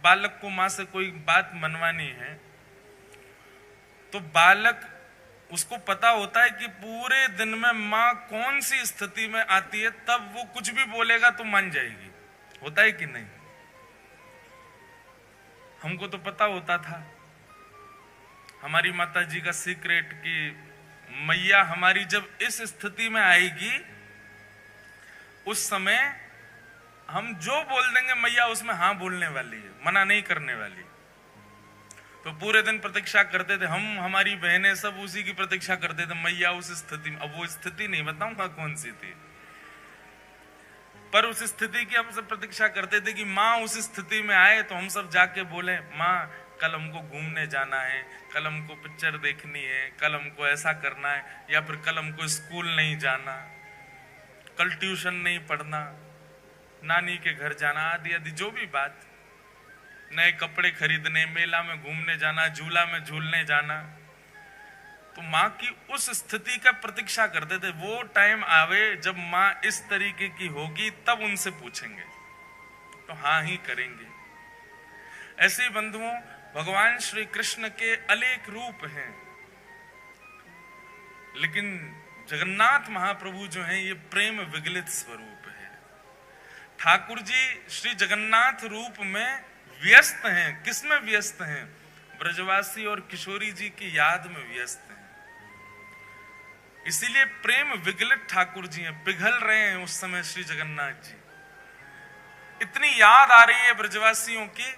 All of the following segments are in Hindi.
बालक को माँ से कोई बात मनवानी है तो बालक उसको पता होता है कि पूरे दिन में माँ कौन सी स्थिति में आती है, तब वो कुछ भी बोलेगा तो मान जाएगी। होता है कि नहीं? हमको तो पता होता था हमारी माता जी का सीक्रेट कि मैया हमारी जब इस स्थिति में आएगी उस समय हम जो बोल देंगे मैया उसमें हाँ बोलने वाली है, मना नहीं करने वाली। तो पूरे दिन प्रतीक्षा करते थे हम, हमारी बहनें सब उसी की प्रतीक्षा करते थे, मैया उस स्थिति में। अब वो स्थिति नहीं बताऊंगा कौन सी थी, पर उस स्थिति की हम सब प्रतीक्षा करते थे कि माँ उस स्थिति में आए तो हम सब जाके बोले माँ कल हमको घूमने जाना है, कल हमको पिक्चर देखनी है, कल हमको ऐसा करना है, या फिर कल हमको स्कूल नहीं जाना, कल ट्यूशन नहीं पढ़ना, नानी के घर जाना, आदि आदि जो भी बात, नए कपड़े खरीदने, मेला में घूमने जाना, झूला में झूलने जाना। तो माँ की उस स्थिति का प्रतीक्षा करते थे, वो टाइम आवे जब माँ इस तरीके की होगी तब उनसे पूछेंगे तो हाँ ही करेंगे। ऐसे बंधुओं भगवान श्री कृष्ण के अनेक रूप हैं, लेकिन जगन्नाथ महाप्रभु जो हैं ये प्रेम विगलित स्वरूप है। ठाकुर जी श्री जगन्नाथ रूप में व्यस्त हैं। किसमें व्यस्त हैं? ब्रजवासी और किशोरी जी की याद में व्यस्त हैं। इसीलिए प्रेम विगलित ठाकुर जी हैं, पिघल रहे हैं उस समय श्री जगन्नाथ जी। इतनी याद आ रही है ब्रजवासियों की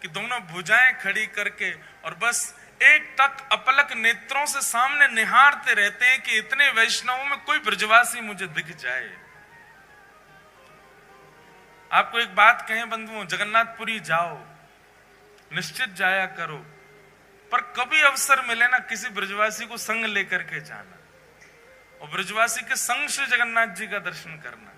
कि दोनों भुजाएं खड़ी करके और बस एक टक अपलक नेत्रों से सामने निहारते रहते हैं कि इतने वैष्णवों में कोई ब्रजवासी मुझे दिख जाए। आपको एक बात कहें बंधुओं, जगन्नाथपुरी जाओ, निश्चित जाया करो, पर कभी अवसर मिले ना किसी ब्रजवासी को संग लेकर के जाना और ब्रजवासी के संग श्री जगन्नाथ जी का दर्शन करना,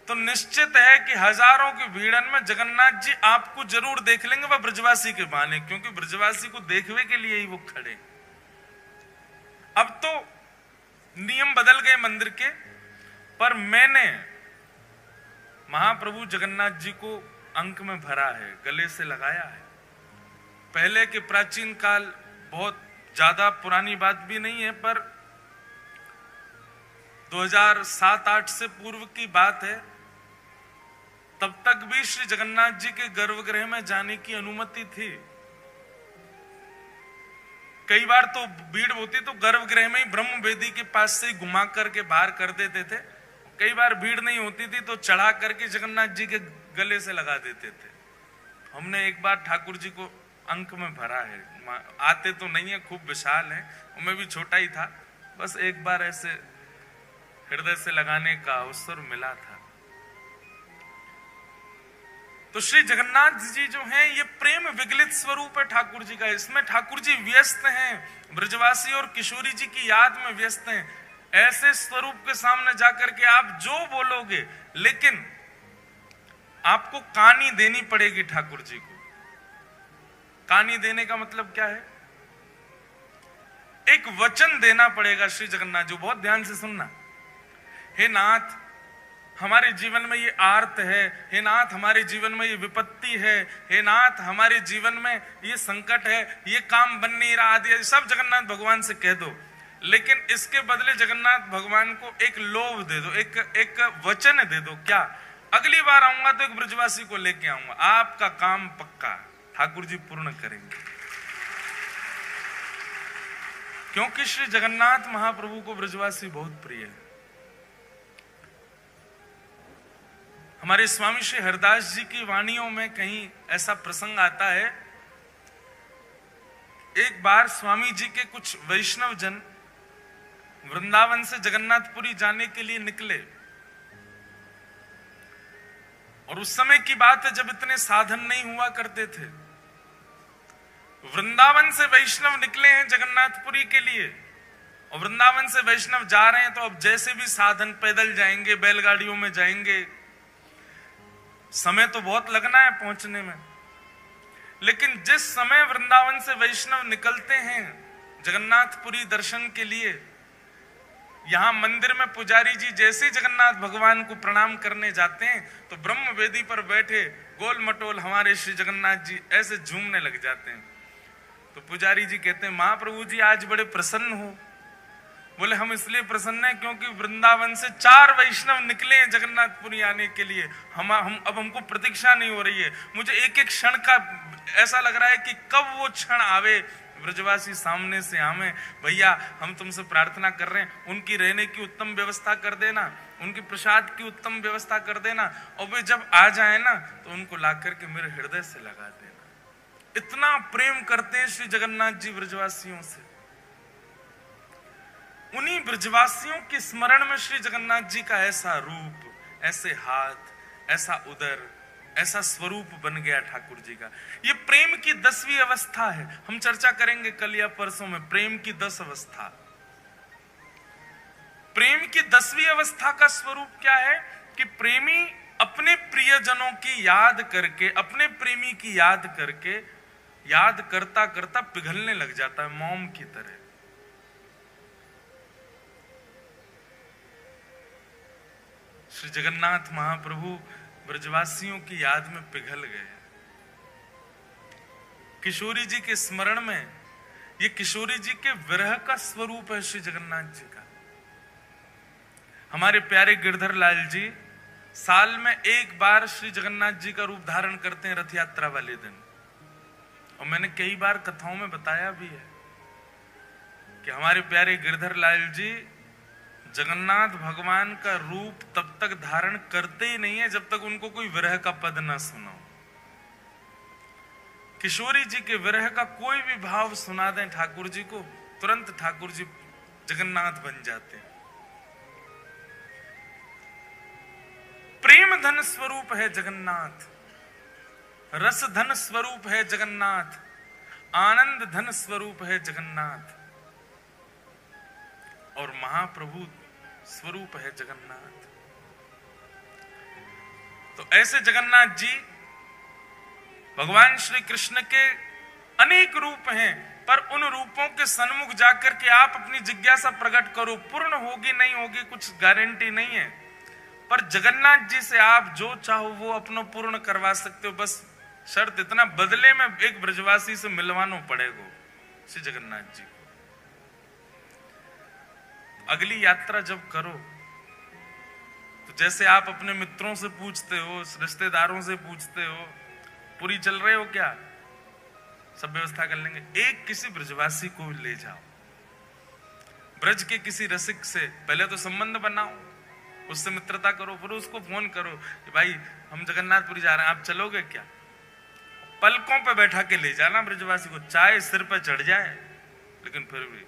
तो निश्चित है कि हजारों की भीड़न में जगन्नाथ जी आपको जरूर देख लेंगे, वह ब्रजवासी के बहाने, क्योंकि ब्रजवासी को देखने के लिए ही वो खड़े। अब तो नियम बदल गए मंदिर के, पर मैंने महाप्रभु जगन्नाथ जी को अंक में भरा है, गले से लगाया है। पहले के प्राचीन काल, बहुत ज्यादा पुरानी बात भी नहीं है, पर 2007-8 से पूर्व की बात है, तब तक भी श्री जगन्नाथ जी के गर्भगृह में जाने की अनुमति थी। कई बार तो भीड़ होती तो गर्भगृह में ही ब्रह्म वेदी के पास से ही घुमा करके बाहर कर देते थे। कई बार भीड़ नहीं होती थी तो चढ़ा करके जगन्नाथ जी के गले से लगा देते थे। हमने एक बार ठाकुर जी को अंक में भरा है, आते तो नहीं है, खूब विशाल है, मैं भी छोटा ही था, बस एक बार ऐसे हृदय से लगाने का अवसर मिला था। तो श्री जगन्नाथ जी जो हैं ये प्रेम विगलित स्वरूप है ठाकुर जी का। इसमें ठाकुर जी व्यस्त हैं, ब्रजवासी और किशोरी जी की याद में व्यस्त हैं। ऐसे स्वरूप के सामने जाकर के आप जो बोलोगे, लेकिन आपको कानी देनी पड़ेगी ठाकुर जी को। कानी देने का मतलब क्या है? एक वचन देना पड़ेगा श्री जगन्नाथ जी। बहुत ध्यान से सुनना। हे नाथ, हमारे जीवन में ये आर्त है, हे नाथ हमारे जीवन में ये विपत्ति है, हे नाथ हमारे जीवन में ये संकट है, ये काम बन नहीं रहा, आदि सब जगन्नाथ भगवान से कह दो। लेकिन इसके बदले जगन्नाथ भगवान को एक लोभ दे दो, एक वचन दे दो। क्या? अगली बार आऊंगा तो एक ब्रजवासी को लेके आऊंगा, आपका काम पक्का ठाकुर जी पूर्ण करेंगे। क्योंकि श्री जगन्नाथ महाप्रभु को ब्रजवासी बहुत प्रिय है। हमारे स्वामी श्री हरदास जी की वाणियों में कहीं ऐसा प्रसंग आता है, एक बार स्वामी जी के कुछ वैष्णव जन वृंदावन से जगन्नाथपुरी जाने के लिए निकले, और उस समय की बात है जब इतने साधन नहीं हुआ करते थे। वृंदावन से वैष्णव निकले हैं जगन्नाथपुरी के लिए, और वृंदावन से वैष्णव जा रहे हैं तो अब जैसे भी साधन, पैदल जाएंगे, बैलगाड़ियों में जाएंगे, समय तो बहुत लगना है पहुंचने में। लेकिन जिस समय वृंदावन से वैष्णव निकलते हैं जगन्नाथपुरी दर्शन के लिए, यहां मंदिर में पुजारी जी जैसे जगन्नाथ भगवान को प्रणाम करने जाते हैं तो ब्रह्म वेदी पर बैठे गोल मटोल हमारे श्री जगन्नाथ जी ऐसे झूमने लग जाते हैं। तो पुजारी जी कहते हैं महाप्रभु जी आज बड़े प्रसन्न हो। बोले हम इसलिए प्रसन्न हैं क्योंकि वृंदावन से 4 वैष्णव निकले हैं जगन्नाथपुरी आने के लिए। हम अब हमको प्रतीक्षा नहीं हो रही है। मुझे एक एक क्षण का ऐसा लग रहा है कि कब वो क्षण आवे, ब्रजवासी सामने से आवे। भैया हम तुमसे प्रार्थना कर रहे हैं, उनकी रहने की उत्तम व्यवस्था कर देना, उनकी प्रसाद की उत्तम व्यवस्था कर देना, और वे जब आ जाए ना तो उनको ला करके मेरे हृदय से लगा देना। इतना प्रेम करते हैं श्री जगन्नाथ जी ब्रजवासियों से। उन्हीं ब्रजवासियों के स्मरण में श्री जगन्नाथ जी का ऐसा रूप, ऐसे हाथ, ऐसा उदर, ऐसा स्वरूप बन गया ठाकुर जी का। ये प्रेम की 10वीं अवस्था है। हम चर्चा करेंगे कल या परसों में प्रेम की 10 अवस्था। प्रेम की 10वीं अवस्था का स्वरूप क्या है कि प्रेमी अपने प्रियजनों की याद करके, अपने प्रेमी की याद करके, याद करता करता पिघलने लग जाता है मोम की तरह। श्री जगन्नाथ महाप्रभु ब्रजवासियों की याद में पिघल गए। किशोरी जी के स्मरण में, ये किशोरी जी के विरह का स्वरूप है श्री जगन्नाथ जी का। हमारे प्यारे गिरधर लाल जी साल में एक बार श्री जगन्नाथ जी का रूप धारण करते हैं रथ यात्रा वाले दिन। और मैंने कई बार कथाओं में बताया भी है कि हमारे प्यारे गिरधर लाल जी जगन्नाथ भगवान का रूप तब तक धारण करते ही नहीं है जब तक उनको कोई विरह का पद ना सुनाओ। किशोरी जी के विरह का कोई भी भाव सुना दें ठाकुर जी को, तुरंत ठाकुर जी जगन्नाथ बन जाते हैं। प्रेम धन स्वरूप है जगन्नाथ, रस धन स्वरूप है जगन्नाथ, आनंद धन स्वरूप है जगन्नाथ, और महाप्रभु स्वरूप है जगन्नाथ। तो ऐसे जगन्नाथ जी भगवान श्री कृष्ण के अनेक रूप हैं, पर उन रूपों के सन्मुख जाकर के आप अपनी जिज्ञासा प्रकट करो। पूर्ण होगी नहीं होगी कुछ गारंटी नहीं है, पर जगन्नाथ जी से आप जो चाहो वो अपना पूर्ण करवा सकते हो। बस शर्त इतना, बदले में एक ब्रजवासी से मिलवाना पड़ेगा श्री जगन्नाथ जी को। अगली यात्रा जब करो तो जैसे आप अपने मित्रों से पूछते हो, रिश्तेदारों से पूछते हो, पूरी चल रहे हो क्या, सब व्यवस्था कर लेंगे, एक किसी ब्रजवासी को ले जाओ, ब्रज के किसी रसिक से पहले तो संबंध बनाओ, उससे मित्रता करो, फिर उसको फोन करो कि भाई हम जगन्नाथपुरी जा रहे हैं, आप चलोगे क्या। पलकों पे बैठा के ले जाना ब्रजवासी को, चाहे सिर पे चढ़ जाए, लेकिन फिर भी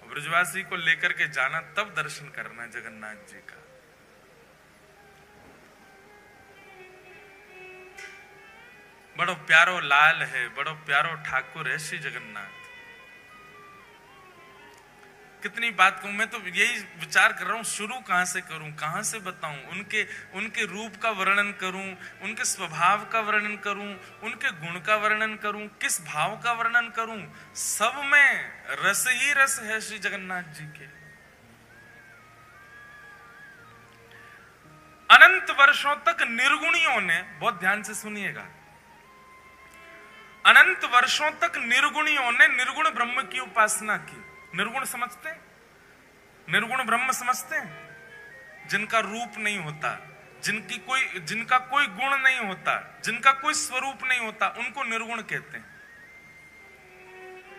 ब्रजवासी को लेकर के जाना, तब दर्शन करना जगन्नाथ जी का। बड़ो प्यारो लाल है, बड़ो प्यारो ठाकुर है श्री जगन्नाथ। कितनी बात कहूं, मैं तो यही विचार कर रहा हूं शुरू कहां से करूं, कहां से बताऊं, उनके रूप का वर्णन करूं, उनके स्वभाव का वर्णन करूं, उनके गुण का वर्णन करूं, किस भाव का वर्णन करूं। सब में रस ही रस है श्री जगन्नाथ जी के। अनंत वर्षों तक निर्गुणियों ने, बहुत ध्यान से सुनिएगा, अनंत वर्षों तक निर्गुणियों ने निर्गुण ब्रह्म की उपासना की। निर्गुण समझते हैं, निर्गुण ब्रह्म समझते हैं, जिनका रूप नहीं होता, जिनका कोई गुण नहीं होता, जिनका कोई स्वरूप नहीं होता, उनको निर्गुण कहते हैं।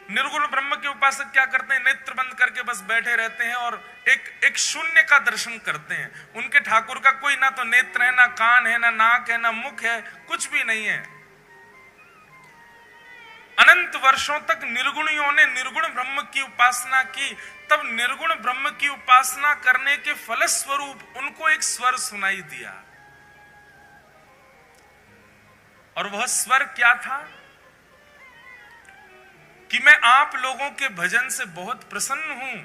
निर्गुण ब्रह्म के उपासक क्या करते हैं, नेत्र बंद करके बस बैठे रहते हैं और एक शून्य का दर्शन करते हैं। उनके ठाकुर का कोई ना तो नेत्र है, ना कान है, ना नाक है, ना मुख है, कुछ भी नहीं है। अनंत वर्षों तक निर्गुणियों ने निर्गुण ब्रह्म की उपासना की, तब निर्गुण ब्रह्म की उपासना करने के फलस्वरूप उनको एक स्वर सुनाई दिया। और वह स्वर क्या था कि मैं आप लोगों के भजन से बहुत प्रसन्न हूं,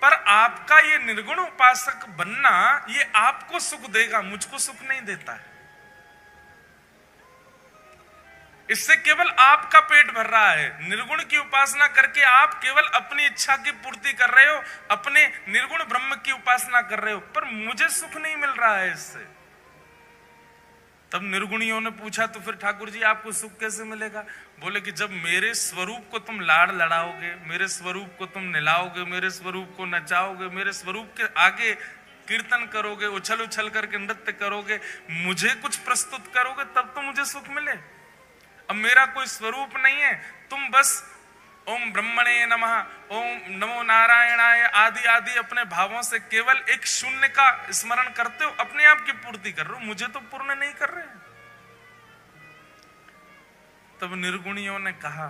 पर आपका ये निर्गुण उपासक बनना ये आपको सुख देगा, मुझको सुख नहीं देता है। इससे केवल आपका पेट भर रहा है। निर्गुण की उपासना करके आप केवल अपनी इच्छा की पूर्ति कर रहे हो, अपने निर्गुण ब्रह्म की उपासना कर रहे हो, पर मुझे सुख नहीं मिल रहा है इससे। तब निर्गुणियों ने पूछा तो फिर ठाकुर जी आपको सुख कैसे मिलेगा? बोले कि जब मेरे स्वरूप को तुम लाड़ लड़ाओगे, मेरे स्वरूप को तुम निलाओगे, मेरे स्वरूप को नचाओगे, मेरे स्वरूप के आगे कीर्तन करोगे, उछल उछल करके नृत्य करोगे, मुझे कुछ प्रस्तुत करोगे, तब तो मुझे सुख मिले। अब मेरा कोई स्वरूप नहीं है, तुम बस ओम ब्रह्मणे नमः, ओम नमो नारायणाय आदि आदि अपने भावों से केवल एक शून्य का स्मरण करते हो, अपने आप की पूर्ति कर रहे हो, मुझे तो पूर्ण नहीं कर रहे। तब निर्गुणियों ने कहा,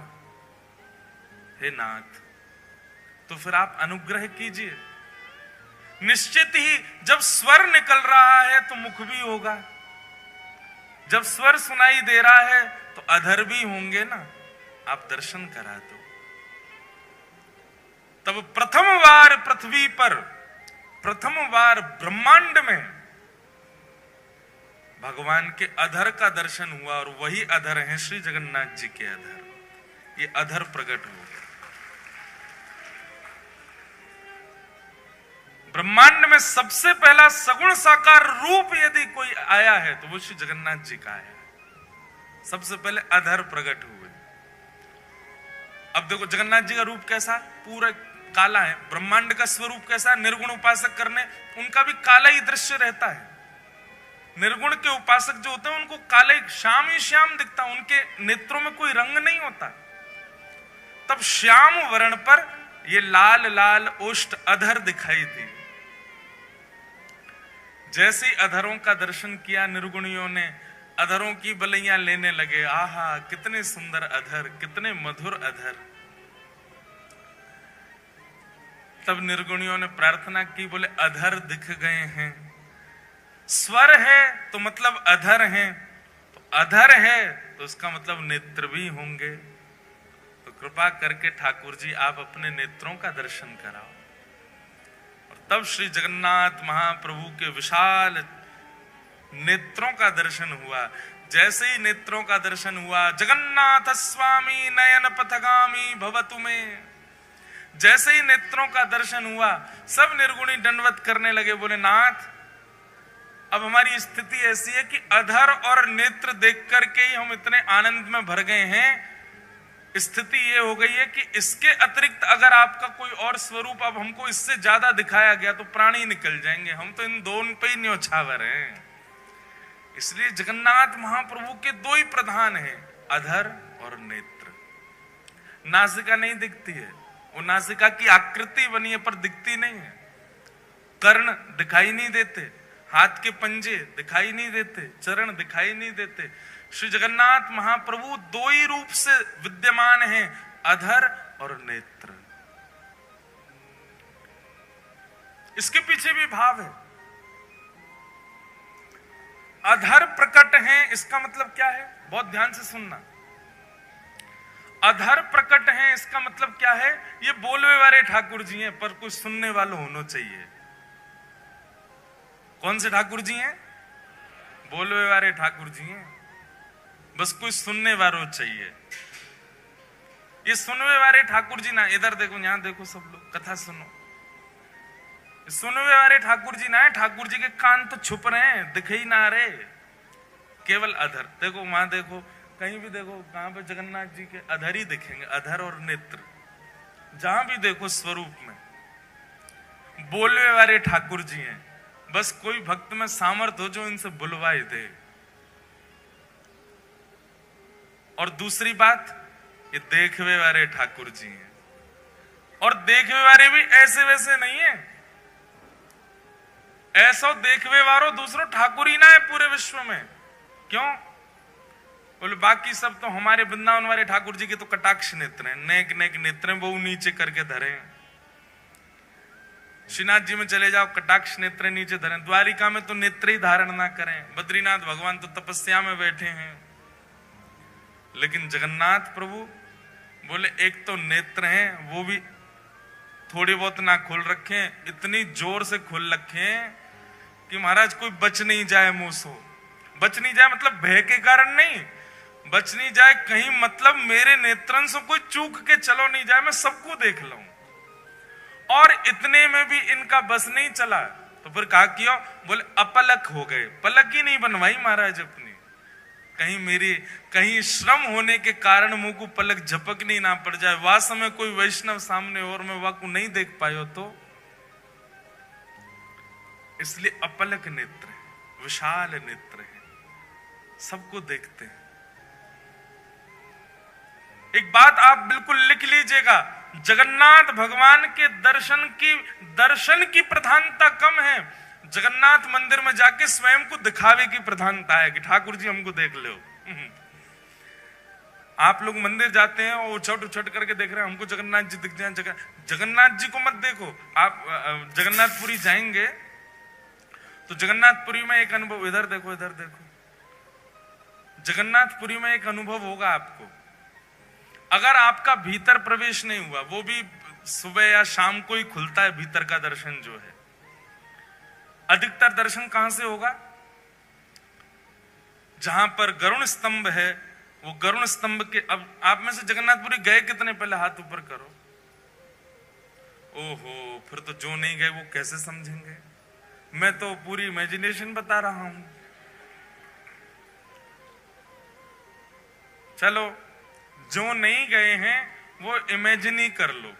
हे नाथ, तो फिर आप अनुग्रह कीजिए। निश्चित ही जब स्वर निकल रहा है तो मुख भी होगा, जब स्वर सुनाई दे रहा है तो अधर भी होंगे ना, आप दर्शन करा दो। तब प्रथम बार पृथ्वी पर, प्रथम बार ब्रह्मांड में भगवान के अधर का दर्शन हुआ, और वही अधर है श्री जगन्नाथ जी के अधर। ये अधर प्रकट हो गए ब्रह्मांड में। सबसे पहला सगुण साकार रूप यदि कोई आया है तो वो श्री जगन्नाथ जी का है। सबसे पहले अधर प्रकट हुए। अब देखो जगन्नाथ जी का रूप कैसा, पूरा काला है। ब्रह्मांड का स्वरूप कैसा, निर्गुण उपासक करने उनका भी काला ही दृश्य रहता है। निर्गुण के उपासक जो होते हैं उनको काले श्याम ही श्याम दिखता, उनके नेत्रों में कोई रंग नहीं होता। तब श्याम वर्ण पर ये लाल लाल ओष्ठ अधर दिखाई दी। जैसे ही अधरों का दर्शन किया निर्गुणियों ने, अधरों की बलैया लेने लगे। आहा कितने सुंदर अधर, कितने मधुर अधर। तब निर्गुणियों ने प्रार्थना की, बोले अधर दिख गए हैं, स्वर है तो मतलब अधर है, तो अधर है तो उसका मतलब नेत्र भी होंगे। तो कृपा करके ठाकुर जी आप अपने नेत्रों का दर्शन कराओ। और तब श्री जगन्नाथ महाप्रभु के विशाल नेत्रों का दर्शन हुआ। जैसे ही नेत्रों का दर्शन हुआ, जगन्नाथ स्वामी नयन पथगामी भवतु में, जैसे ही नेत्रों का दर्शन हुआ सब निर्गुणी दंडवत करने लगे। बोले नाथ अब हमारी स्थिति ऐसी है कि अधर और नेत्र देख करके ही हम इतने आनंद में भर गए हैं। स्थिति ये हो गई है कि इसके अतिरिक्त अगर आपका कोई और स्वरूप अब हमको इससे ज्यादा दिखाया गया तो प्राण ही निकल जाएंगे, हम तो इन दोनों पे ही न्योछावर हैं। इसलिए जगन्नाथ महाप्रभु के दो ही प्रधान हैं, अधर और नेत्र। नासिका नहीं दिखती है, वो नासिका की आकृति बनी है पर दिखती नहीं है। कर्ण दिखाई नहीं देते, हाथ के पंजे दिखाई नहीं देते, चरण दिखाई नहीं देते। श्री जगन्नाथ महाप्रभु दो ही रूप से विद्यमान हैं, अधर और नेत्र। इसके पीछे भी भाव है। अधर प्रकट हैं, इसका मतलब क्या है, बहुत ध्यान से सुनना। अधर प्रकट हैं इसका मतलब क्या है, ये बोलवे वाले ठाकुर जी हैं पर कुछ सुनने वाले होना चाहिए। कौन से ठाकुर जी हैं? बोलवे वाले ठाकुर जी हैं, बस कुछ सुनने वालों चाहिए। ये सुनवे वाले ठाकुर जी ना, इधर देखो, यहां देखो, सब लोग कथा सुनो। सुनवे वाले ठाकुर जी ना है, ठाकुर जी के कान तो छुप रहे हैं, दिखे ही ना रहे, केवल अधर। देखो वहां देखो, कहीं भी देखो, कहां पे जगन्नाथ जी के अधर ही दिखेंगे, अधर और नेत्र। जहां भी देखो स्वरूप में बोलवे वाले ठाकुर जी हैं। बस कोई भक्त में सामर्थ्य हो जो इनसे बुलवाए दे। और दूसरी बात, ये देखवे वाले ठाकुर जी हैं, और देखवे वाले भी ऐसे वैसे नहीं है। ऐसा देखवे वालो दूसरों ठाकुर ही ना है पूरे विश्व में। क्यों? बोले बाकी सब तो हमारे वृंदावन वाले ठाकुर जी के तो कटाक्ष नेत्र हैं, नेक नेक नेत्र हैं, वो नीचे करके धरे हैं। श्रीनाथ जी में चले जाओ, कटाक्ष नेत्र नीचे धरे। द्वारिका में तो नेत्र ही धारण ना करें। बद्रीनाथ भगवान तो तपस्या में बैठे हैं। लेकिन जगन्नाथ प्रभु बोले एक तो नेत्र हैं, वो भी थोड़ी बहुत ना खोल रखे, इतनी जोर से खोल रखे कि महाराज कोई बच नहीं जाए मुंह से। बच नहीं जाए मतलब भय के कारण नहीं, बच नहीं जाए कहीं मतलब मेरे नेत्रन से कोई चूक के चलो नहीं जाए, मैं सबको देख लूं। और इतने में भी इनका बस नहीं चला, तो फिर कहा किया, बोले अपलक हो गए। पलक ही नहीं बनवाई महाराज अपनी, कहीं श्रम होने के कारण मुंह को पलक झपकनी ना पड़ जाए, वास्तव में कोई वैष्णव सामने और मैं वाह को नहीं देख पायो तो। इसलिए अपलक नेत्र है, विशाल नेत्र है, सबको देखते हैं। एक बात आप बिल्कुल लिख लीजिएगा, जगन्नाथ भगवान के दर्शन की प्रधानता कम है, जगन्नाथ मंदिर में जाके स्वयं को दिखावे की प्रधानता है कि ठाकुर जी हमको देख लो। आप लोग मंदिर जाते हैं और उछट उछट करके देख रहे हैं हमको जगन्नाथ जी दिख जाए। जगन्नाथ जी को मत देखो। आप जगन्नाथपुरी जाएंगे तो जगन्नाथपुरी में एक अनुभव, इधर देखो इधर देखो, जगन्नाथपुरी में एक अनुभव होगा आपको। अगर आपका भीतर प्रवेश नहीं हुआ, वो भी सुबह या शाम को ही खुलता है भीतर का दर्शन जो है, अधिकतर दर्शन कहां से होगा? जहां पर गरुण स्तंभ है, वो गरुण स्तंभ के, अब आप में से जगन्नाथपुरी गए कितने, पहले हाथ ऊपर करो। ओहो, फिर तो जो नहीं गए वो कैसे समझेंगे? मैं तो पूरी इमेजिनेशन बता रहा हूं। चलो, जो नहीं गए हैं वो इमेजिन ही कर लो।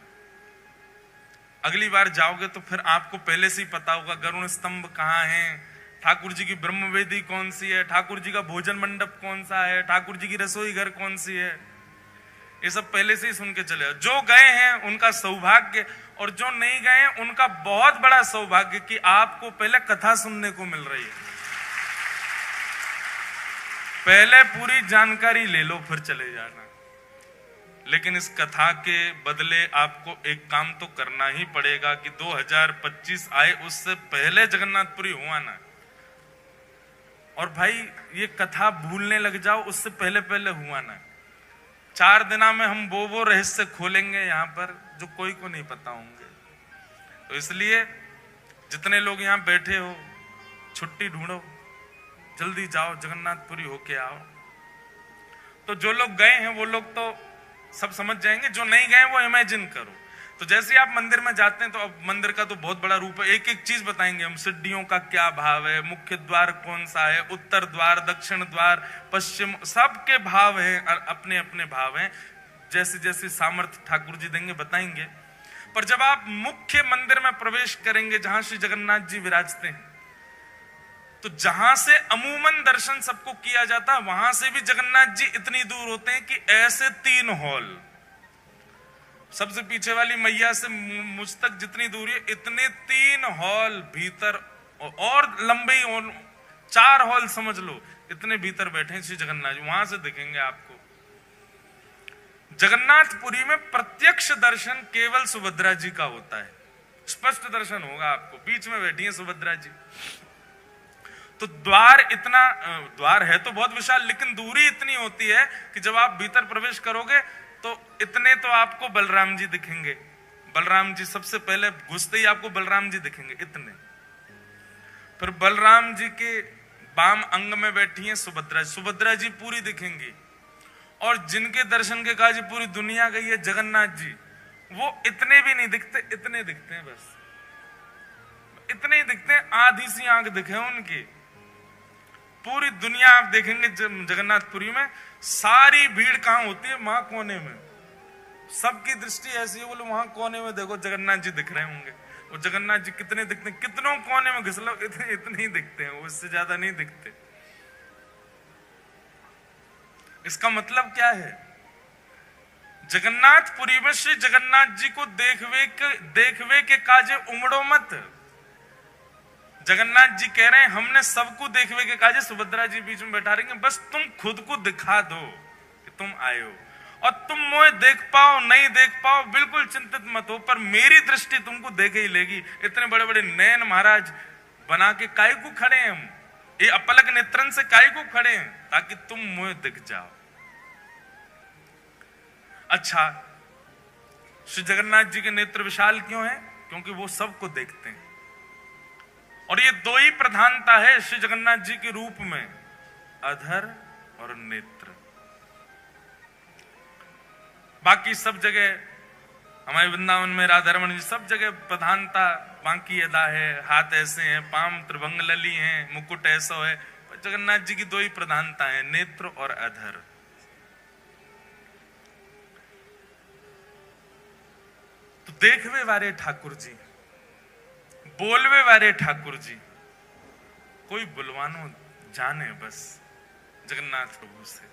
अगली बार जाओगे तो फिर आपको पहले से ही पता होगा गरुण स्तंभ कहाँ है, ठाकुर जी की ब्रह्मवेदी कौन सी है, ठाकुर जी का भोजन मंडप कौन सा है, ठाकुर जी की रसोई घर कौन सी है। ये सब पहले से ही सुन के चले। जो गए हैं उनका सौभाग्य, और जो नहीं गए हैं उनका बहुत बड़ा सौभाग्य कि आपको पहले कथा सुनने को मिल रही है। पहले पूरी जानकारी ले लो फिर चले जाना। लेकिन इस कथा के बदले आपको एक काम तो करना ही पड़ेगा कि 2025 आए उससे पहले जगन्नाथपुरी हुआ ना। और भाई ये कथा भूलने लग जाओ उससे पहले पहले हुआ ना। 4 दिना में हम वो रहस्य खोलेंगे यहाँ पर जो कोई को नहीं पता होंगे। तो इसलिए जितने लोग यहाँ बैठे हो, छुट्टी ढूंढो, जल्दी जाओ जगन्नाथपुरी होके आओ। तो जो लोग गए हैं वो लोग तो सब समझ जाएंगे, जो नहीं गए वो इमेजिन करो। तो जैसे आप मंदिर में जाते हैं तो अब मंदिर का तो बहुत बड़ा रूप है, एक एक चीज बताएंगे हम। सिड्डियों का क्या भाव है, मुख्य द्वार कौन सा है, उत्तर द्वार, दक्षिण द्वार, पश्चिम, सबके भाव हैं और अपने अपने भाव हैं। जैसे जैसे सामर्थ्य ठाकुर जी देंगे बताएंगे। पर जब आप मुख्य मंदिर में प्रवेश करेंगे जहां श्री जगन्नाथ जी विराजते हैं, तो जहां से अमूमन दर्शन सबको किया जाता है वहां से भी जगन्नाथ जी इतनी दूर होते हैं कि ऐसे 3 हॉल, सबसे पीछे वाली मैया से मुझ तक जितनी दूरी है इतने 3 हॉल भीतर, और लंबे 4 हॉल समझ लो, इतने भीतर बैठे श्री जगन्नाथ जी, वहां से दिखेंगे आपको। जगन्नाथपुरी में प्रत्यक्ष दर्शन केवल सुभद्रा जी का होता है, स्पष्ट दर्शन होगा आपको। बीच में बैठी है सुभद्रा जी। तो द्वार है तो बहुत विशाल, लेकिन दूरी इतनी होती है कि जब आप भीतर प्रवेश करोगे तो इतने तो आपको बलराम जी दिखेंगे। बलराम जी सबसे पहले घुसते ही आपको बलराम जी दिखेंगे इतने। फिर बलराम जी के बाम अंग में बैठी हैं सुभद्रा जी पूरी दिखेंगी। और जिनके दर्शन के काज पूरी दुनिया गई है जगन्नाथ जी, वो इतने भी नहीं दिखते, इतने दिखते हैं, बस इतने ही दिखते हैं, आधी सी आंख दिखे उनकी। पूरी दुनिया आप देखेंगे जगन्नाथपुरी में, सारी भीड़ कहां होती है? वहां कोने में। सबकी दृष्टि ऐसी है, बोले वहां कोने में देखो जगन्नाथ जी दिख रहे होंगे। वो जगन्नाथ जी कितने दिखते हैं? कितनों कोने में घिस लो, इतने ही दिखते हैं, उससे ज्यादा नहीं दिखते। इसका मतलब क्या है? जगन्नाथपुरी में श्री जगन्नाथ जी को देखवे के काजे उमड़ो मत। जगन्नाथ जी कह रहे हैं हमने सबको देखवे के काजे, सुभद्रा जी बीच में बैठा रही हैं, बस तुम खुद को दिखा दो कि तुम आए हो। और तुम मुझे देख पाओ नहीं देख पाओ बिल्कुल चिंतित मत हो, पर मेरी दृष्टि तुमको देखे ही लेगी। इतने बड़े बड़े नयन महाराज बना के काय को खड़े हैं हम, ये अपलक नेत्रन से काय को खड़े हैं? ताकि तुम मुझे दिख जाओ। अच्छा, श्री जगन्नाथ जी के नेत्र विशाल क्यों है? क्योंकि वो सबको देखते हैं। और ये 2 ही प्रधानता है श्री जगन्नाथ जी के रूप में, अधर और नेत्र। बाकी सब जगह हमारे वृंदावन में राधा रमण जी सब जगह प्रधानता बांकी अदा है, हाथ ऐसे हैं, पाम त्रिभंग लली हैं, मुकुट ऐसा है, जगन्नाथ जी की दो ही प्रधानता है, नेत्र और अधर। तो देखवे वारे ठाकुर जी, बोलवे वारे ठाकुर जी, कोई बुलवानो जाने बस जगन्नाथ प्रभु से।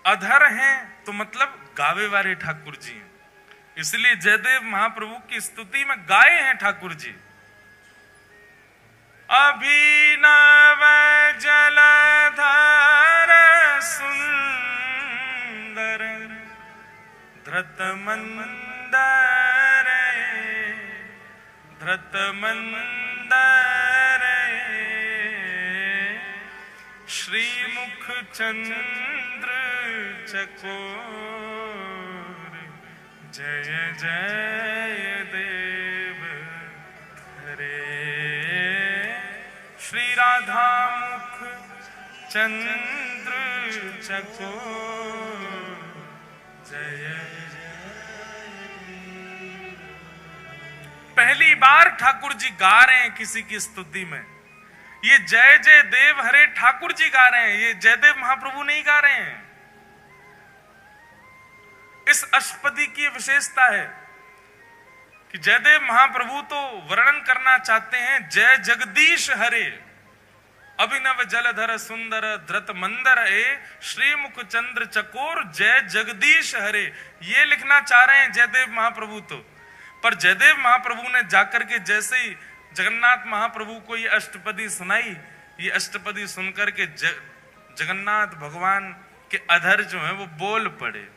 अधर हैं तो मतलब गावे वाले ठाकुर जी, इसलिए जयदेव महाप्रभु की स्तुति में गाए हैं ठाकुर जी। अभिनव जलधर सुंदर धृत मंदर, धृत मंदर श्रीमुख चंद्र चकोर, जय जय देव हरे। श्री राधा मुख चंद्र चकोर, जय। पहली बार ठाकुर जी गा रहे हैं किसी की स्तुति में, ये जय जय देव हरे ठाकुर जी गा रहे हैं, ये जयदेव महाप्रभु नहीं गा रहे हैं। इस अष्टपदी की विशेषता है कि जयदेव महाप्रभु तो वर्णन करना चाहते हैं जय जगदीश हरे, अभिनव जलधर सुंदर धृत मंदर ए श्रीमुख चंद्र चकोर, जय जगदीश हरे, ये लिखना चाह रहे हैं जयदेव महाप्रभु तो। पर जयदेव महाप्रभु ने जाकर के जैसे ही जगन्नाथ महाप्रभु को ये अष्टपदी सुनाई, ये अष्टपदी सुनकर के जगन्नाथ भगवान के अधर जो है वो बोल पड़े,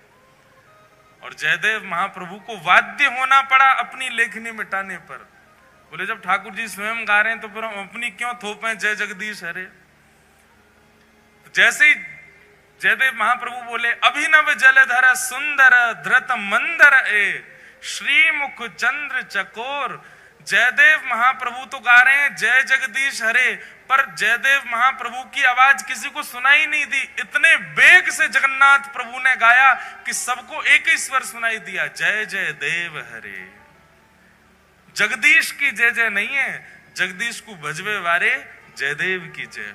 और जयदेव महाप्रभु को वाद्य होना पड़ा अपनी लेखनी मिटाने पर। बोले जब ठाकुर जी स्वयं गा रहे हैं तो फिर हम अपनी क्यों थोपे जय जगदीश हरे। तो जैसे ही जयदेव महाप्रभु बोले अभिनव जलधर सुंदर धृत मंदर ए श्रीमुख चंद्र चकोर, जयदेव महाप्रभु तो गा रहे हैं जय जगदीश हरे, पर जयदेव महाप्रभु की आवाज किसी को सुनाई नहीं दी। इतने वेग से जगन्नाथ प्रभु ने गाया कि सबको एक ही स्वर सुनाई दिया, जय जय देव हरे। जगदीश की जय जय नहीं है, जगदीश को भजवे वारे जयदेव की जय हो।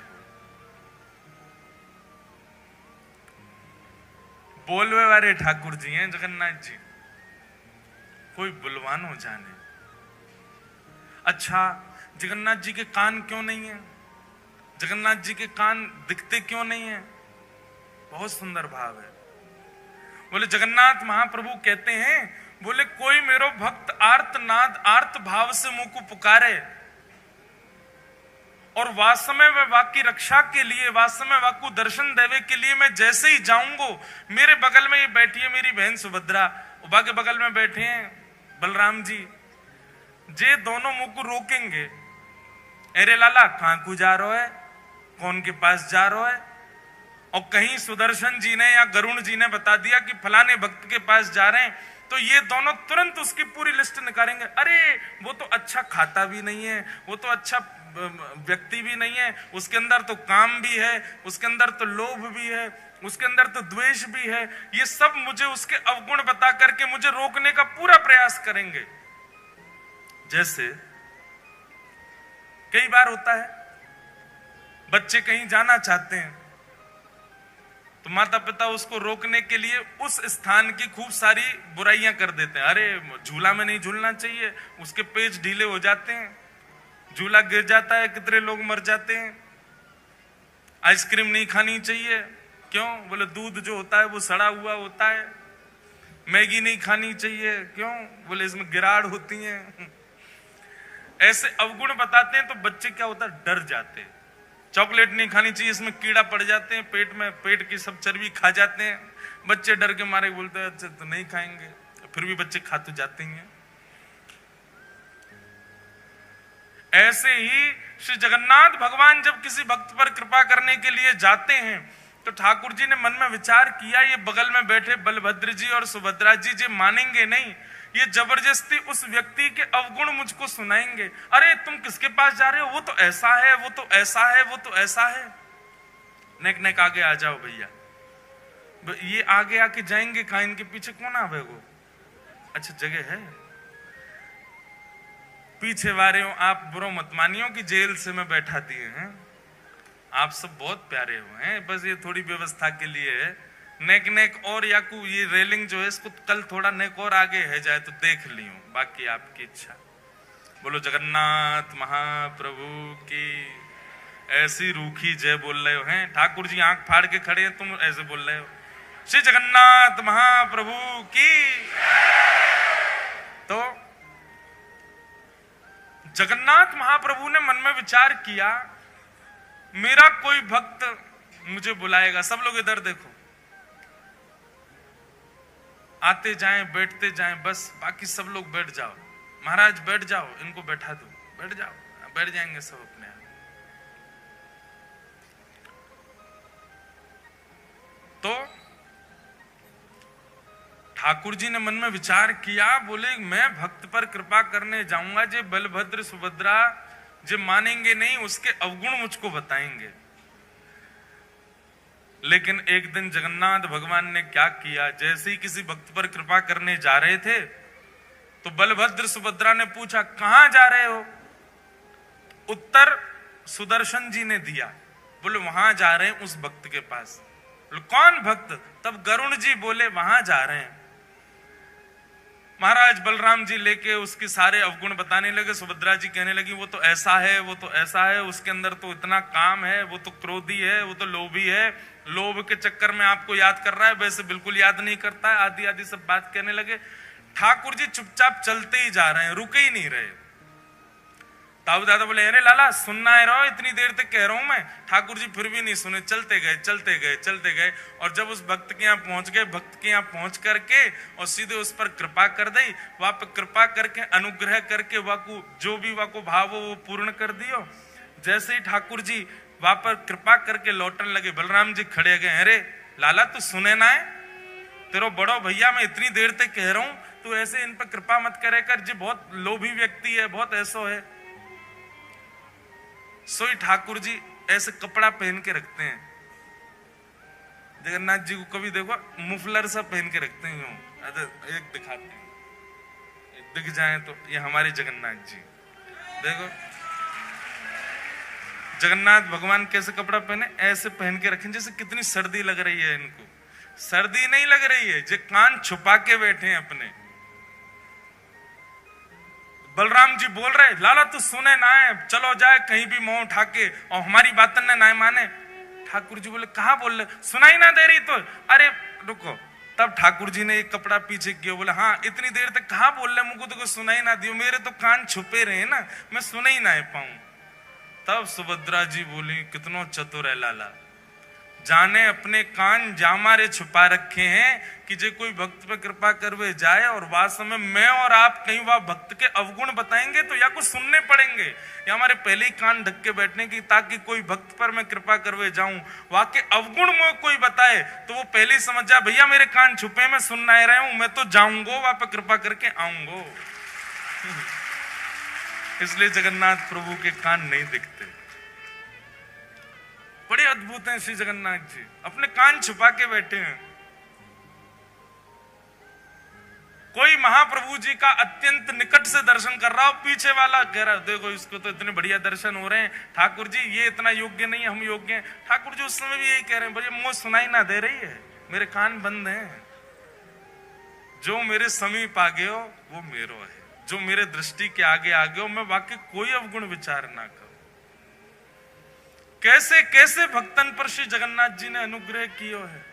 बोलवे वाले ठाकुर जी हैं जगन्नाथ जी, कोई बुलवानो जाने। अच्छा, जगन्नाथ जी के कान क्यों नहीं है? जगन्नाथ जी के कान दिखते क्यों नहीं है? बहुत सुंदर भाव है। बोले जगन्नाथ महाप्रभु कहते हैं, बोले कोई मेरो भक्त आर्तनाद आर्त भाव से मुंह को पुकारे, और वास्तव में वाक की रक्षा के लिए, वास्तव में वाक को दर्शन देवे के लिए मैं जैसे ही जाऊंगा, मेरे बगल में ये बैठी है मेरी बहन सुभद्रा, उबा के बगल में बैठे हैं बलराम जी, जे दोनों मुंह को रोकेंगे, अरे लाला कहां को जा रहा है, कौन के पास जा रहा है। और कहीं सुदर्शन जी ने या गरुण जी ने बता दिया कि फलाने भक्त के पास जा रहे हैं, तो ये दोनों तुरंत उसकी पूरी लिस्ट निकालेंगे। अरे वो तो अच्छा खाता भी नहीं है, वो तो अच्छा व्यक्ति भी नहीं है, उसके अंदर तो काम भी है, उसके अंदर तो लोभ भी है, उसके अंदर तो द्वेष भी है। ये सब मुझे उसके अवगुण बता करके मुझे रोकने का पूरा प्रयास करेंगे। जैसे कई बार होता है बच्चे कहीं जाना चाहते हैं तो माता पिता उसको रोकने के लिए उस स्थान की खूब सारी बुराइयां कर देते हैं। अरे झूला में नहीं झूलना चाहिए, उसके पेच ढीले हो जाते हैं, झूला गिर जाता है, कितने लोग मर जाते हैं। आइसक्रीम नहीं खानी चाहिए, क्यों? बोले दूध जो होता है वो सड़ा हुआ होता है। मैगी नहीं खानी चाहिए, क्यों? बोले इसमें गिराड़ होती है। ऐसे अवगुण बताते हैं तो बच्चे क्या होता है, डर जाते हैं। चॉकलेट नहीं खानी चाहिए, इसमें कीड़ा पड़ जाते हैं पेट में, पेट की सब चर्बी खा जाते हैं। बच्चे डर के मारे बोलते हैं अच्छा तो नहीं खाएंगे, फिर भी बच्चे खा तो जाते हैं। ऐसे ही श्री जगन्नाथ भगवान जब किसी भक्त पर कृपा करने के लिए जाते हैं तो ठाकुर जी ने मन में विचार किया, ये बगल में बैठे बलभद्र जी और सुभद्रा जी जे मानेंगे नहीं, ये जबरदस्ती उस व्यक्ति के अवगुण मुझको सुनाएंगे। अरे तुम किसके पास जा रहे हो, वो तो ऐसा है, वो तो ऐसा है, वो तो ऐसा है। नेक नेक आगे आ जाओ भैया, ये आगे आके जाएंगे कहां, इनके पीछे कौन आवेगो? अच्छा जगह है। पीछे वाले हो आप बुरो मत मानियो कि जेल से मैं बैठा दिए हैं। आप सब बहुत प्यारे हो हैं, बस ये थोड़ी व्यवस्था के लिए है। नेक नेक और याकू ये रेलिंग जो है इसको कल थोड़ा नेक और आगे है जाए तो देख लियो, बाकी आपकी इच्छा। बोलो जगन्नाथ महाप्रभु की। ऐसी रूखी जय बोल रहे हो हैं ठाकुर जी, आंख फाड़ के खड़े हैं, तुम ऐसे बोल रहे हो श्री जगन्नाथ महाप्रभु की। तो जगन्नाथ महाप्रभु ने मन में विचार किया, मेरा कोई भक्त मुझे बुलाएगा। सब लोग इधर देखो, आते जाएं बैठते जाएं, बस बाकी सब लोग बैठ जाओ। महाराज बैठ जाओ, इनको बैठा दो, बैठ जाओ, बैठ जाएंगे सब अपने आप। तो ठाकुर जी ने मन में विचार किया, बोले मैं भक्त पर कृपा करने जाऊंगा, जे बलभद्र सुभद्रा जे मानेंगे नहीं, उसके अवगुण मुझको बताएंगे। लेकिन एक दिन जगन्नाथ भगवान ने क्या किया, जैसे ही किसी भक्त पर कृपा करने जा रहे थे तो बलभद्र सुभद्रा ने पूछा कहां जा रहे हो। उत्तर सुदर्शन जी ने दिया, बोले वहां जा रहे हैं उस भक्त के पास। बोले कौन भक्त? तब गरुण जी बोले वहां जा रहे हैं। महाराज बलराम जी लेके उसके सारे अवगुण बताने लगे। सुभद्रा जी कहने लगी वो तो ऐसा है, वो तो ऐसा है, उसके अंदर तो इतना काम है, वो तो क्रोधी है, वो तो लोभी है, लोभ के चक्कर में आपको याद कर रहा है, वैसे बिल्कुल याद नहीं करता है, आदि आदि सब बात कहने लगे। ठाकुर जी चुपचाप चलते ही जा रहे हैं, रुके ही नहीं रहे। ताऊ दादा बोले अरे लाला सुनना है रहो, इतनी देर तक कह रहा हूं मैं। ठाकुर जी फिर भी नहीं सुने, चलते गए चलते गए चलते गए। और जब उस भक्त के यहाँ पहुंच गए, भक्त के यहाँ पहुंच करके और सीधे उस पर कृपा कर दी। वहां पर कृपा करके अनुग्रह करके वाकु जो भी वाको भाव हो वो पूर्ण कर दियो। जैसे ही ठाकुर जी वहां पर कृपा करके लौटने लगे, बलराम जी खड़े गए, अरे लाला तू सुने ना है, तेरो बड़ो भैया मैं इतनी देर तक कह रहा हूं, तू ऐसे इन पर कृपा मत करे कर, जी बहुत लोभी व्यक्ति है, बहुत ऐसो है। सोई ठाकुर जी ऐसे कपड़ा पहन के रखते हैं, जगन्नाथ जी को कभी देखो मुफलर सा पहन के रखते हैं यूं, एक दिखाते हैं, एक दिख जाए तो ये हमारे जगन्नाथ जी। देखो जगन्नाथ भगवान कैसे कपड़ा पहने, ऐसे पहन के रखें जैसे कितनी सर्दी लग रही है इनको। सर्दी नहीं लग रही है, जो कान छुपा के बैठे हैं अपने। बलराम जी बोल रहे लाला तू सुने ना है, चलो जाए कहीं भी मुंह उठा के, और हमारी बातन ने ना माने। ठाकुर जी बोले कहा बोल रहे, सुनाई ना दे रही तो, अरे रुको। तब ठाकुर जी ने एक कपड़ा पीछे किया, बोले हाँ इतनी देर तक कहा बोल रहे, मुझको तो सुनाई ना दियो, मेरे तो कान छुपे रहे ना, मैं सुना ही ना पाऊं। तब सुभद्रा जी बोली कितनो चतुर है लाला, जाने अपने कान जामारे छुपा रखे हैं कि जो कोई भक्त पे कृपा करवे जाए और वास्तव में मैं और आप कहीं वह भक्त के अवगुण बताएंगे तो या कुछ सुनने पड़ेंगे, या हमारे पहले ही कान ढक के बैठने की, ताकि कोई भक्त पर मैं कृपा करवे जाऊं, वहां के अवगुण में कोई बताए तो वो पहले ही समझ जाए भैया मेरे कान छुपे, मैं सुन ना रहा हूं, मैं तो जाऊंगो वहां पर कृपा करके आऊंगो। इसलिए जगन्नाथ प्रभु के कान नहीं दिखते। बड़े अद्भुत हैं श्री जगन्नाथ जी, अपने कान छुपा के बैठे हैं। कोई महाप्रभु जी का अत्यंत निकट से दर्शन कर रहा हो, पीछे वाला कह रहा है देखो इसको तो इतने बढ़िया दर्शन हो रहे हैं, ठाकुर जी ये इतना योग्य नहीं है, हम योग्य हैं। ठाकुर जी उस समय भी यही कह रहे हैं, भैया मुझे सुनाई ना दे रही है, मेरे कान बंद हैं, जो मेरे समीप आ गए हो वो मेरो है, जो मेरे दृष्टि के आगे आ गए हो मैं वाकई कोई अवगुण विचार ना करूं। कैसे कैसे भक्तन पर श्री जगन्नाथ जी ने अनुग्रह किया है।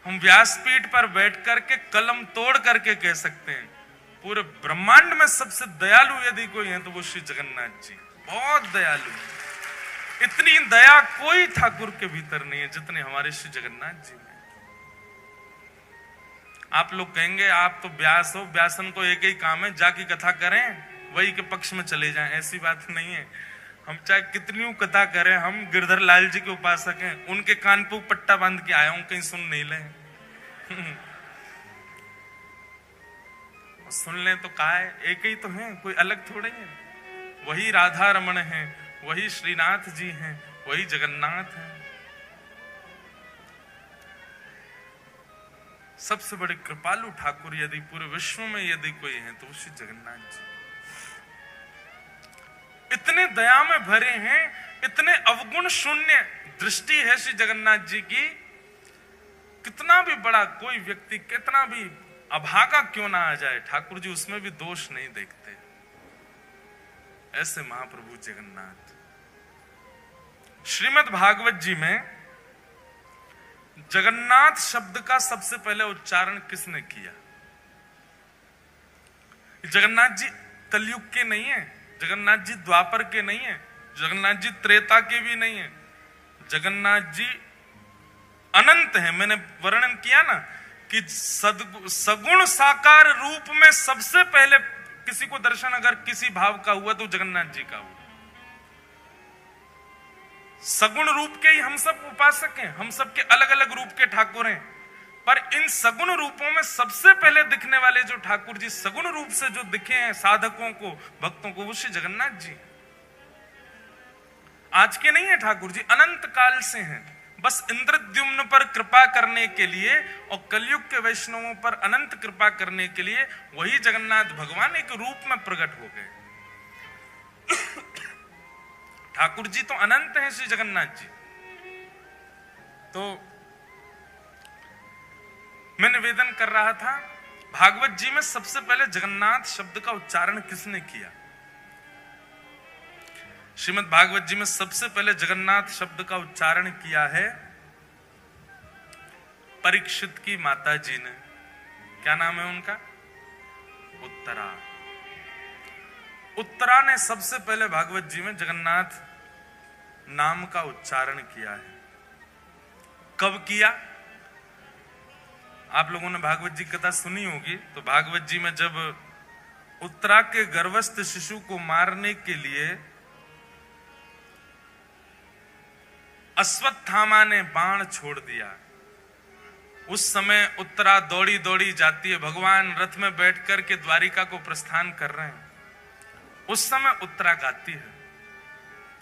हम व्यासपीठ पर बैठ करके कलम तोड़ करके कह सकते हैं पूरे ब्रह्मांड में सबसे दयालु यदि कोई है तो वो श्री जगन्नाथ जी, बहुत दयालु। इतनी दया कोई ठाकुर के भीतर नहीं है जितने हमारे श्री जगन्नाथ जी में। आप लोग कहेंगे आप तो व्यास हो, व्यासन को एक ही काम है जाकी कथा करें वही के पक्ष में चले जाएं, ऐसी बात नहीं है। हम चाहे कितनी कथा करें, हम गिरधर लाल जी के उपासक हैं, उनके कान पे पट्टा बांध के आया हूं, कहीं सुन नहीं ले। सुन ले तो कहा है, एक ही तो है, कोई अलग थोड़े है। वही राधा रमण है, वही श्रीनाथ जी हैं, वही जगन्नाथ हैं। सबसे बड़े कृपालु ठाकुर यदि पूरे विश्व में यदि कोई है तो श्री जगन्नाथ जी। इतने दया में भरे हैं, इतने अवगुण शून्य दृष्टि है श्री जगन्नाथ जी की। कितना भी बड़ा कोई व्यक्ति, कितना भी अभागा क्यों ना आ जाए, ठाकुर जी उसमें भी दोष नहीं देखते। ऐसे महाप्रभु जगन्नाथ। श्रीमद् भागवत जी में जगन्नाथ शब्द का सबसे पहले उच्चारण किसने किया? जगन्नाथ जी कलयुग के नहीं है, जगन्नाथ जी द्वापर के नहीं है, जगन्नाथ जी त्रेता के भी नहीं है, जगन्नाथ जी अनंत है। मैंने वर्णन किया ना कि सगुण साकार रूप में सबसे पहले किसी को दर्शन अगर किसी भाव का हुआ तो जगन्नाथ जी का हुआ। सगुण रूप के ही हम सब उपासक हैं, हम सब के अलग अलग रूप के ठाकुर हैं, पर इन सगुण रूपों में सबसे पहले दिखने वाले जो ठाकुर जी सगुण रूप से जो दिखे हैं साधकों को, भक्तों को, वो श्री जगन्नाथ जी। आज के नहीं है ठाकुर जी, अनंत काल से हैं। बस इंद्रद्युम्न पर कृपा करने के लिए और कलयुग के वैष्णवों पर अनंत कृपा करने के लिए वही जगन्नाथ भगवान एक रूप में प्रकट हो गए। ठाकुर जी तो अनंत हैं श्री जगन्नाथ जी। तो मैं निवेदन कर रहा था, भागवत जी में सबसे पहले जगन्नाथ शब्द का उच्चारण किसने किया? श्रीमद् भागवत जी में सबसे पहले जगन्नाथ शब्द का उच्चारण किया है परीक्षित की माता जी ने। क्या नाम है उनका? उत्तरा। उत्तरा ने सबसे पहले भागवत जी में जगन्नाथ नाम का उच्चारण किया है। कब किया? आप लोगों ने भागवत जी कथा सुनी होगी, तो भागवत जी में जब उत्तरा के गर्भस्थ शिशु को मारने के लिए अश्वत्थामा ने बाण छोड़ दिया, उस समय उत्तरा दौड़ी दौड़ी जाती है। भगवान रथ में बैठकर के द्वारिका को प्रस्थान कर रहे हैं। उस समय उत्तरा गाती है,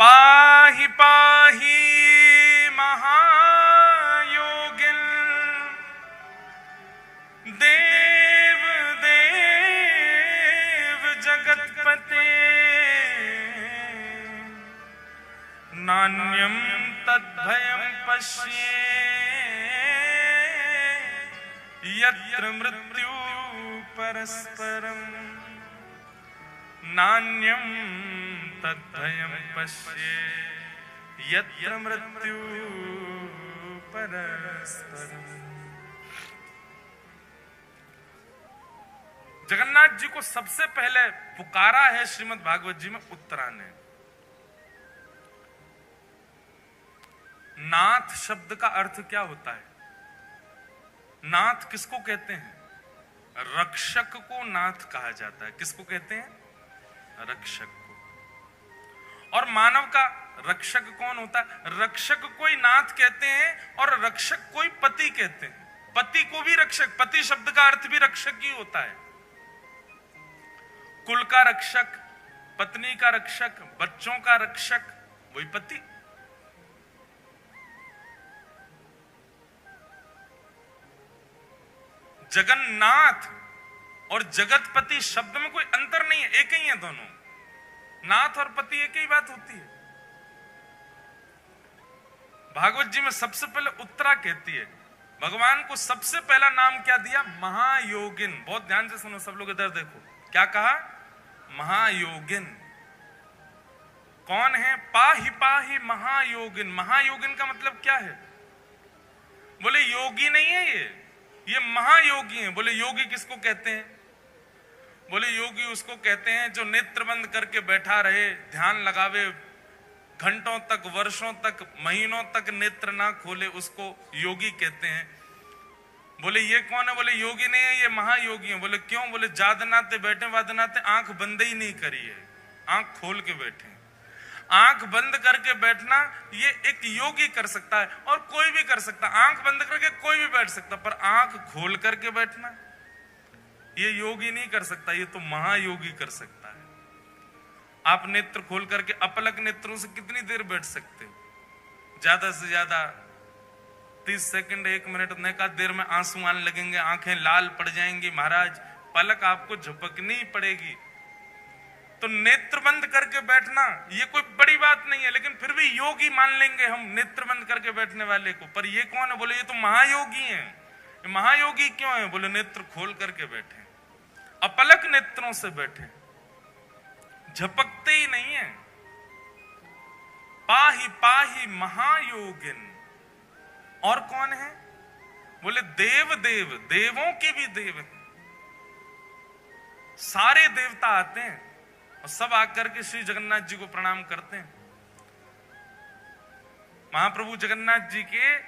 पाहि पाहि महायोगिन देव देव जगतपते नान्यम तद्भयं पश्ये यत्र मृत्यु परस्परम नान्यम तद्भयं पश्ये यत्र मृत्यु परस्परम। जगन्नाथ जी को सबसे पहले पुकारा है श्रीमद् भागवत जी में उत्तरा ने। नाथ शब्द का अर्थ क्या होता है? नाथ किसको कहते हैं? रक्षक को नाथ कहा जाता है। किसको कहते हैं? रक्षक को। और मानव का रक्षक कौन होता है? रक्षक कोई नाथ कहते हैं और रक्षक कोई पति कहते हैं। पति को भी रक्षक, पति शब्द का अर्थ भी रक्षक ही होता है। कुल का रक्षक, पत्नी का रक्षक, बच्चों का रक्षक, वही पति। जगन्नाथ और जगतपति शब्द में कोई अंतर नहीं है, एक ही है दोनों। नाथ और पति एक ही बात होती है। भागवत जी में सबसे पहले उत्तरा कहती है, भगवान को सबसे पहला नाम क्या दिया? महायोगिन। बहुत ध्यान से सुनो सब लोग, इधर देखो क्या कहा? महायोगिन। कौन है? पाहि पाहि महायोगिन। महायोगिन का मतलब क्या है? बोले योगी नहीं है ये महायोगी है। बोले योगी किसको कहते हैं? बोले योगी उसको कहते हैं जो नेत्र बंद करके बैठा रहे, ध्यान लगावे, घंटों तक, वर्षों तक, महीनों तक नेत्र ना खोले, उसको योगी कहते हैं। बोले ये कौन है? बोले योगी नहीं है, ये महायोगी है। बोले क्यों? बोले जादनाते बैठे वादनाते आंख बंद ही नहीं करी है, आंख खोल के बैठे। आंख बंद करके बैठना ये एक योगी कर सकता है और कोई भी कर सकता है। आंख बंद करके कोई भी बैठ सकता, पर आंख खोल करके बैठना ये योगी नहीं कर सकता, ये तो महायोगी कर सकता है। आप नेत्र खोल करके अपलक नेत्रों से कितनी देर बैठ सकते हो? ज्यादा से ज्यादा 30 सेकंड 1 मिनट नेका देर में आंसू आने लगेंगे, आंखें लाल पड़ जाएंगी महाराज, पलक आपको झपकनी ही पड़ेगी। तो नेत्र बंद करके बैठना ये कोई बड़ी बात नहीं है, लेकिन फिर भी योगी मान लेंगे हम नेत्र बंद करके बैठने वाले को। पर ये कौन है? बोले ये तो महायोगी हैं। ये महायोगी क्यों है? बोले नेत्र खोल करके बैठे, अपलक नेत्रों से बैठे, झपकते ही नहीं है। पाही पाही महायोगिन। और कौन है? बोले देव देव, देवों के भी देव हैं। सारे देवता आते हैं और सब आकर के श्री जगन्नाथ जी को प्रणाम करते हैं। महाप्रभु जगन्नाथ जी के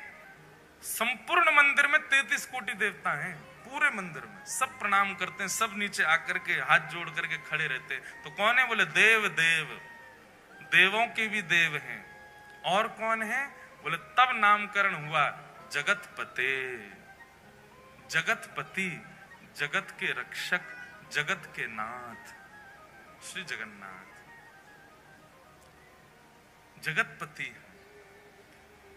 संपूर्ण मंदिर में 33 कोटि देवता हैं। पूरे मंदिर में सब प्रणाम करते हैं, सब नीचे आकर के हाथ जोड़ करके खड़े रहते हैं। तो कौन है? बोले देव देव, देवों के भी देव हैं। और कौन है? बोले तब नामकरण हुआ जगतपते, जगतपति, जगत के रक्षक, जगत के नाथ श्री जगन्नाथ जगतपति।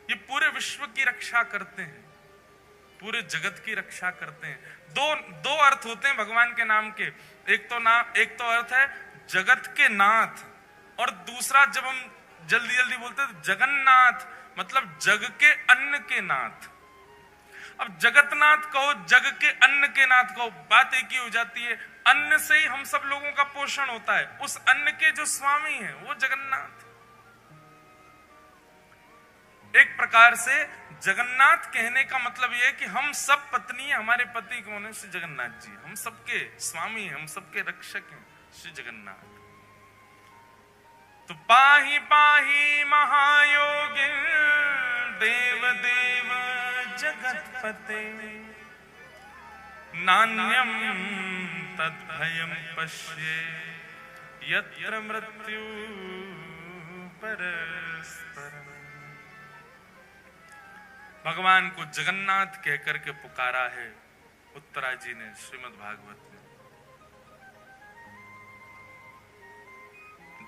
ये पूरे विश्व की रक्षा करते हैं, पूरे जगत की रक्षा करते हैं। दो अर्थ होते हैं भगवान के नाम के। एक तो अर्थ है जगत के नाथ, और दूसरा जब हम जल्दी जल्दी बोलते हैं जगन्नाथ, मतलब जग के अन्न के नाथ। अब जगतनाथ कहो, जग के अन्न के नाथ कहो, बात एक ही हो जाती है। अन्न से ही हम सब लोगों का पोषण होता है। उस अन्न के जो स्वामी हैं वो जगन्नाथ। एक प्रकार से जगन्नाथ कहने का मतलब यह है कि हम सब पत्नी है, हमारे पति कौन है? श्री जगन्नाथ जी। हम सबके स्वामी हैं, हम सबके रक्षक हैं श्री जगन्नाथ। तो पाही पाही महायोगिन, देव देव जगतपते, नान्यम तद्भयं पश्ये यत्र मृत्यु परस्परम्। भगवान को जगन्नाथ कहकर के पुकारा है उत्तरा जी ने श्रीमद् भागवत में।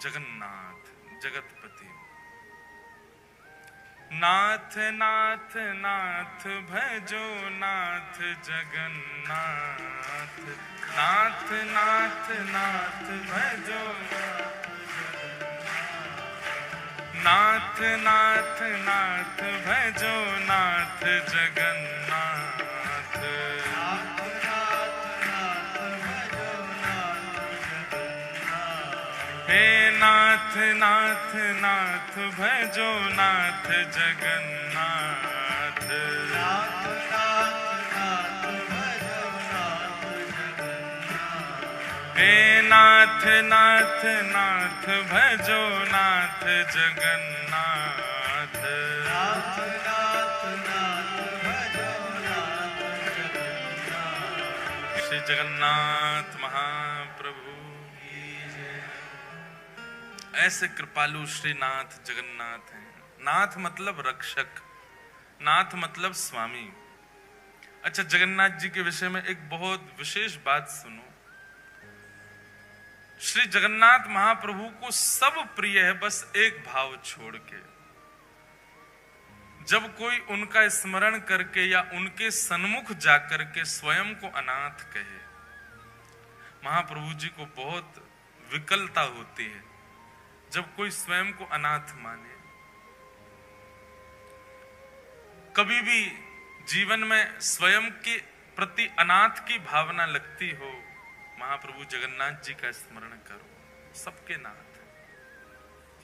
जगन्नाथ जगतपति। नाथ नाथ नाथ भजो नाथ जगन्नाथ, नाथ नाथ नाथ भजो नाथ, नाथ नाथ भजो नाथ जगन्नाथ। हे नाथ नाथ नाथ भजो नाथ जगन्नाथ। हे नाथ नाथ नाथ भजो नाथ जगन्नाथ। श्री जगन्नाथ महाप्रभु। ऐसे कृपालु श्रीनाथ जगन्नाथ हैं। नाथ मतलब रक्षक, नाथ मतलब स्वामी। अच्छा, जगन्नाथ जी के विषय में एक बहुत विशेष बात सुनो। श्री जगन्नाथ महाप्रभु को सब प्रिय है, बस एक भाव छोड़ के। जब कोई उनका स्मरण करके या उनके सन्मुख जाकर के स्वयं को अनाथ कहे, महाप्रभु जी को बहुत विकलता होती है जब कोई स्वयं को अनाथ माने। कभी भी जीवन में स्वयं के प्रति अनाथ की भावना लगती हो, महाप्रभु जगन्नाथ जी का स्मरण करो, सबके नाथ।